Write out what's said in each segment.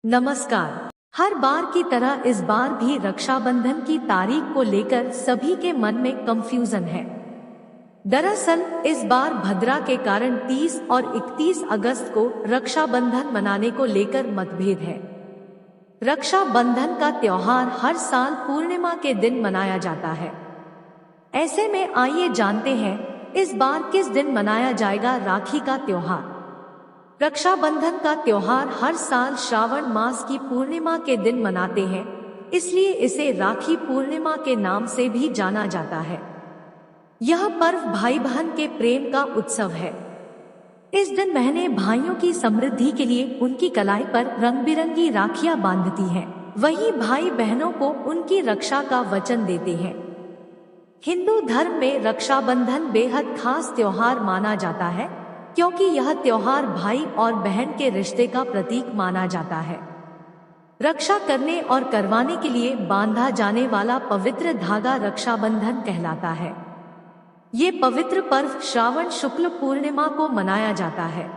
नमस्कार। हर बार की तरह इस बार भी रक्षाबंधन की तारीख को लेकर सभी के मन में कंफ्यूजन है। दरअसल इस बार भद्रा के कारण 30 और 31 अगस्त को रक्षाबंधन मनाने को लेकर मतभेद है। रक्षाबंधन का त्योहार हर साल पूर्णिमा के दिन मनाया जाता है। ऐसे में आइए जानते हैं इस बार किस दिन मनाया जाएगा राखी का त्योहार। रक्षाबंधन का त्योहार हर साल श्रावण मास की पूर्णिमा के दिन मनाते हैं, इसलिए इसे राखी पूर्णिमा के नाम से भी जाना जाता है। यह पर्व भाई बहन के प्रेम का उत्सव है। इस दिन बहनें भाइयों की समृद्धि के लिए उनकी कलाई पर रंग बिरंगी राखियां बांधती हैं, वहीं भाई बहनों को उनकी रक्षा का वचन देते हैं। हिंदू धर्म में रक्षाबंधन बेहद खास त्योहार माना जाता है, क्योंकि यह त्योहार भाई और बहन के रिश्ते का प्रतीक माना जाता है। रक्षा करने और करवाने के लिए बांधा जाने वाला पवित्र धागा रक्षाबंधन कहलाता है। ये पवित्र पर्व श्रावण शुक्ल पूर्णिमा को मनाया जाता है।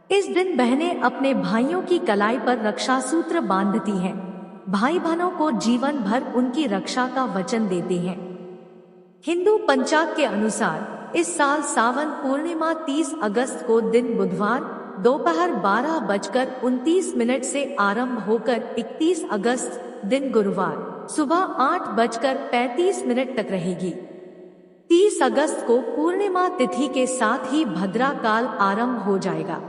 इस दिन बहनें अपने भाइयों की कलाई पर रक्षा सूत्र बांधती हैं। भाई बहनों को जीवन भर उनकी रक्षा का वचन देते हैं। हिंदू पंचांग के अनुसार इस साल सावन पूर्णिमा 30 अगस्त को दिन बुधवार दोपहर 12:29 से आरंभ होकर 31 अगस्त दिन गुरुवार सुबह 8:35 तक रहेगी। 30 अगस्त को पूर्णिमा तिथि के साथ ही भद्रा काल आरंभ हो जाएगा।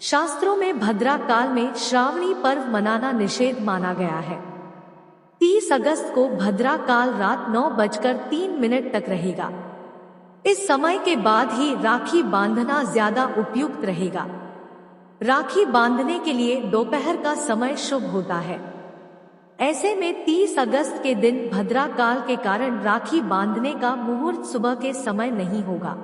शास्त्रों में भद्रा काल में श्रावणी पर्व मनाना निषेध माना गया है। 30 अगस्त को भद्रा काल रात 9:03 तक रहेगा। इस समय के बाद ही राखी बांधना ज्यादा उपयुक्त रहेगा। राखी बांधने के लिए दोपहर का समय शुभ होता है। ऐसे में 30 अगस्त के दिन भद्रा काल के कारण राखी बांधने का मुहूर्त सुबह के समय नहीं होगा।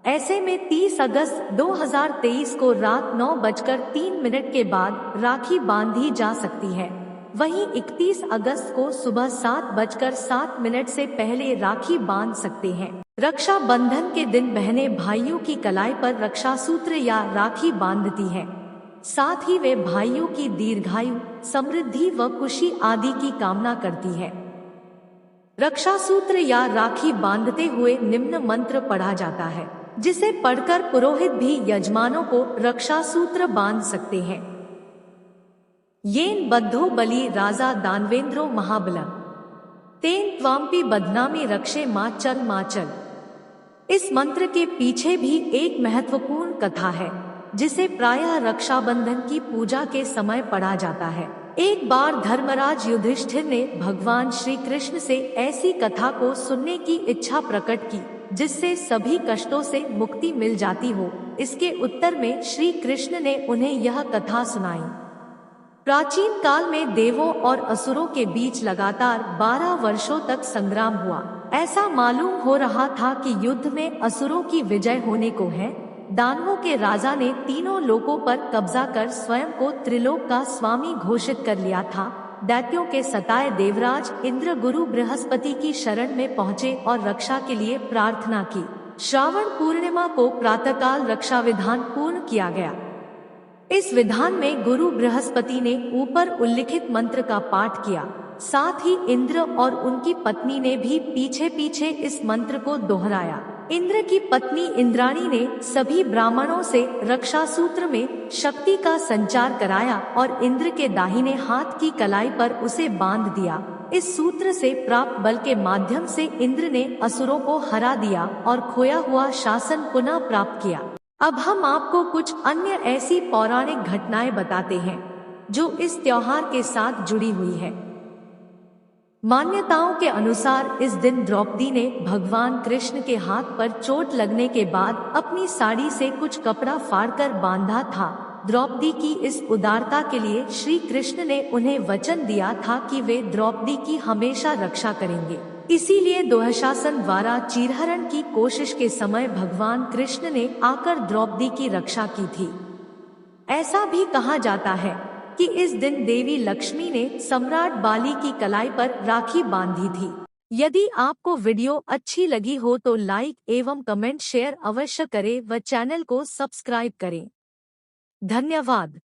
ऐसे में 30 अगस्त 2023 को रात 9:03 के बाद राखी बांधी जा सकती है। वहीं 31 अगस्त को सुबह 7:07 से पहले राखी बांध सकते हैं। रक्षाबंधन के दिन बहनें भाइयों की कलाई पर रक्षा सूत्र या राखी बांधती हैं। साथ ही वे भाइयों की दीर्घायु, समृद्धि व खुशी आदि की कामना करती है। रक्षा सूत्र या राखी बांधते हुए निम्न मंत्र पढ़ा जाता है, जिसे पढ़कर पुरोहित भी यजमानों को रक्षा सूत्र बांध सकते हैं। येन बद्धो बलि राजा दानवेंद्रो महाबलम तेन त्वाम्पि बदनामी रक्षे माचल माचल। इस मंत्र के पीछे भी एक महत्वपूर्ण कथा है, जिसे प्रायः रक्षाबंधन की पूजा के समय पढ़ा जाता है। एक बार धर्मराज युधिष्ठिर ने भगवान श्री कृष्ण से ऐसी कथा को सुनने की इच्छा प्रकट की, जिससे सभी कष्टों से मुक्ति मिल जाती हो। इसके उत्तर में श्री कृष्ण ने उन्हें यह कथा सुनाई। प्राचीन काल में देवों और असुरों के बीच लगातार 12 वर्षों तक संग्राम हुआ। ऐसा मालूम हो रहा था कि युद्ध में असुरों की विजय होने को है। दानवों के राजा ने तीनों लोकों पर कब्जा कर स्वयं को त्रिलोक का स्वामी घोषित कर लिया था। दैत्यों के सताए देवराज इंद्र गुरु बृहस्पति की शरण में पहुँचे और रक्षा के लिए प्रार्थना की। श्रावण पूर्णिमा को प्रातःकाल रक्षा विधान पूर्ण किया गया। इस विधान में गुरु बृहस्पति ने ऊपर उल्लिखित मंत्र का पाठ किया। साथ ही इंद्र और उनकी पत्नी ने भी पीछे पीछे इस मंत्र को दोहराया। इंद्र की पत्नी इंद्राणी ने सभी ब्राह्मणों से रक्षा सूत्र में शक्ति का संचार कराया और इंद्र के दाहिने हाथ की कलाई पर उसे बांध दिया। इस सूत्र से प्राप्त बल के माध्यम से इंद्र ने असुरों को हरा दिया और खोया हुआ शासन पुनः प्राप्त किया। अब हम आपको कुछ अन्य ऐसी पौराणिक घटनाएं बताते हैं, जो इस त्योहार के साथ जुड़ी हुई है। मान्यताओं के अनुसार इस दिन द्रौपदी ने भगवान कृष्ण के हाथ पर चोट लगने के बाद अपनी साड़ी से कुछ कपड़ा फाड़कर बांधा था। द्रौपदी की इस उदारता के लिए श्री कृष्ण ने उन्हें वचन दिया था कि वे द्रौपदी की हमेशा रक्षा करेंगे। इसीलिए दुशासन द्वारा चीरहरण की कोशिश के समय भगवान कृष्ण ने आकर द्रौपदी की रक्षा की थी। ऐसा भी कहा जाता है कि इस दिन देवी लक्ष्मी ने सम्राट बाली की कलाई पर राखी बांधी थी। यदि आपको वीडियो अच्छी लगी हो तो लाइक एवं कमेंट शेयर अवश्य करें व चैनल को सब्सक्राइब करें। धन्यवाद।